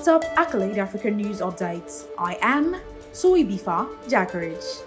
top accolade African news updates. I am Suibifa Jakarich.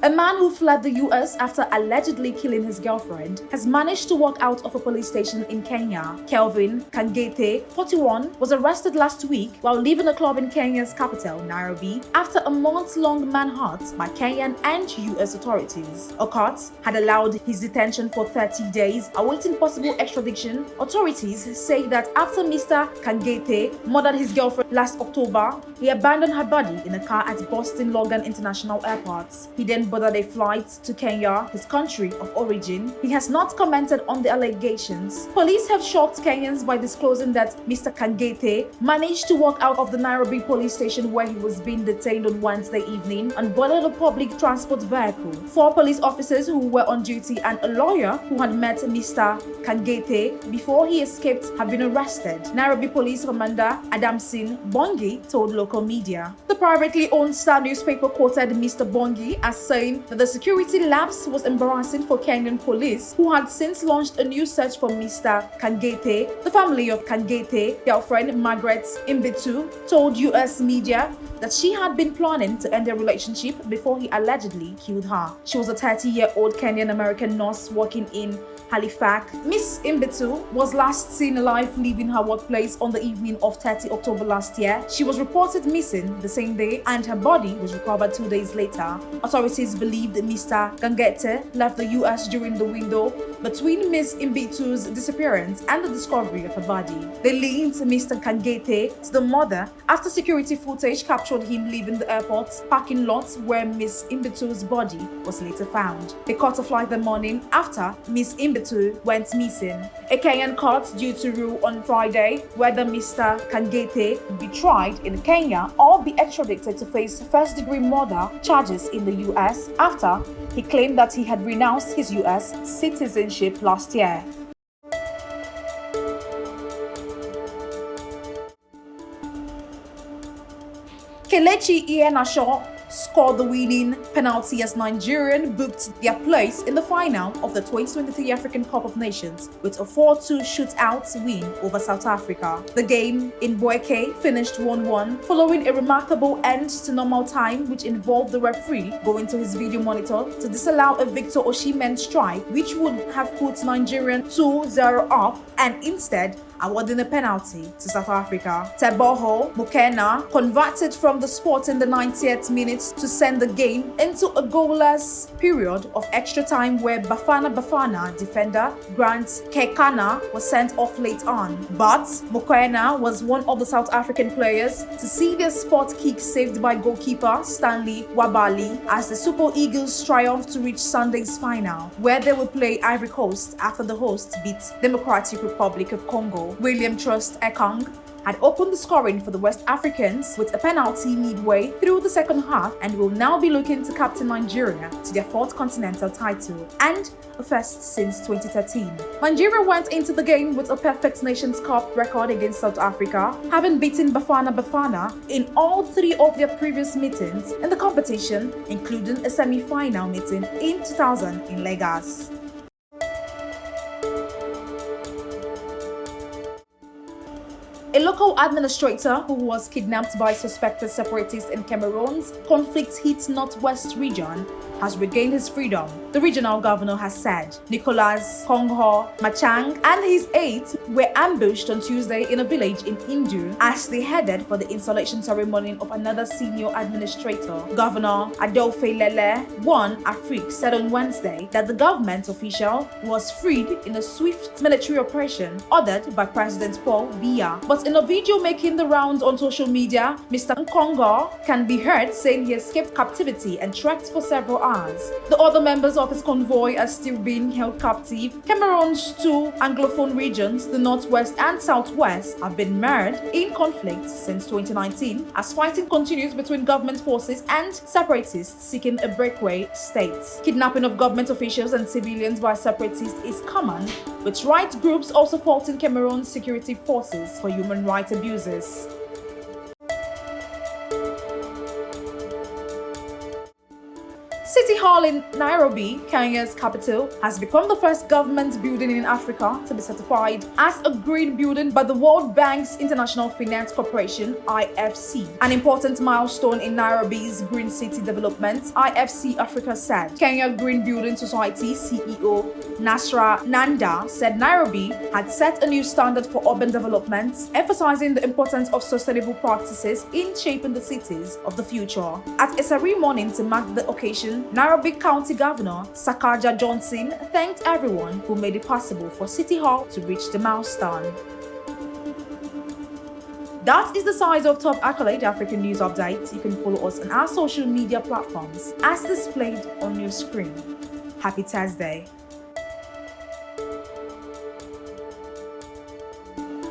A man who fled the US after allegedly killing his girlfriend has managed to walk out of a police station in Kenya. Kelvin Kangethe, 41, was arrested last week while leaving a club in Kenya's capital, Nairobi, after a month-long manhunt by Kenyan and US authorities. A court had allowed his detention for 30 days, awaiting possible extradition. Authorities say that after Mr Kangethe murdered his girlfriend last October, he abandoned her body in a car at Boston Logan International Airport. He then boarded a flight to Kenya, his country of origin. He has not commented on the allegations. Police have shocked Kenyans by disclosing that Mr Kangethe managed to walk out of the Nairobi police station where he was being detained on Wednesday evening and boarded a public transport vehicle. 4 police officers who were on duty and a lawyer who had met Mr Kangethe before he escaped have been arrested. Nairobi Police Commander Adamson Bongi told local media. The privately owned Star newspaper quoted Mr Bongi as saying that the security lapse was embarrassing for Kenyan police, who had since launched a new search for Mr Kangethe. The family of Kangethe, girlfriend Margaret Imbitu, told US media that she had been planning to end their relationship before he allegedly killed her. She was a 30-year-old Kenyan-American nurse working in Halifax. Miss Imbitu was last seen alive leaving her workplace on the evening of 30 October last year. She was reported missing the same day and her body was recovered 2 days later. Authorities believed Mr Kangethe left the US during the window between Miss Imbitu's disappearance and the discovery of her body. They linked Mr Kangethe to the murder after security footage captured him leaving the airport's parking lot where Miss Imbitu's body was later found. They caught a flight the morning after Miss Imbitu went missing. A Kenyan court due to rule on Friday whether Mr Kangethe be tried in Kenya or be extradited to face first-degree murder charges in the US after he claimed that he had renounced his US citizenship last year. Kelechi Iheanacho scored the winning penalty as Nigerian booked their place in the final of the 2023 African Cup of Nations with a 4-2 shootout win over South Africa. The game in Boeke finished 1-1 following a remarkable end to normal time, which involved the referee going to his video monitor to disallow a Victor Osimhen strike which would have put Nigeria 2-0 up, and instead awarding a penalty to South Africa. Teboho Mukena converted from the spot in the 90th minute to send the game into a goalless period of extra time where Bafana defender Grant Kekana was sent off late on. But Mukena was one of the South African players to see their spot kick saved by goalkeeper Stanley Wabali as the Super Eagles triumphed to reach Sunday's final, where they will play Ivory Coast after the hosts beat Democratic Republic of Congo. William Trust Ekong had opened the scoring for the West Africans with a penalty midway through the second half and will now be looking to captain Nigeria to their 4th continental title and a first since 2013. Nigeria went into the game with a perfect Nations Cup record against South Africa, having beaten Bafana in all 3 of their previous meetings in the competition, including a semi-final meeting in 2000 in Lagos. A local administrator who was kidnapped by suspected separatists in Cameroon's conflict-hit northwest region has regained his freedom, the regional governor has said. Nicolas Kongho Machang and his aides were ambushed on Tuesday in a village in Indu as they headed for the installation ceremony of another senior administrator. Governor Adolphe Lele One Afrique said on Wednesday that the government official was freed in a swift military operation ordered by President Paul Biya. But in a video making the rounds on social media, Mr Kongho can be heard saying he escaped captivity and trekked for several hours. The other members of his convoy are still being held captive. Cameroon's 2 Anglophone regions, the Northwest and Southwest, have been mired in conflict since 2019 as fighting continues between government forces and separatists seeking a breakaway state. Kidnapping of government officials and civilians by separatists is common, with rights groups also faulting Cameroon's security forces for human rights abuses. City Hall in Nairobi, Kenya's capital, has become the first government building in Africa to be certified as a green building by the World Bank's International Finance Corporation (IFC), an important milestone in Nairobi's green city development. IFC Africa said. Kenya Green Building Society CEO Nasra Nanda said Nairobi had set a new standard for urban development, emphasizing the importance of sustainable practices in shaping the cities of the future. At a ceremony to mark the occasion, Nairobi County Governor Sakaja Johnson thanked everyone who made it possible for City Hall to reach the milestone. That is the size of top accolade African news updates. You can follow us on our social media platforms as displayed on your screen. Happy Thursday.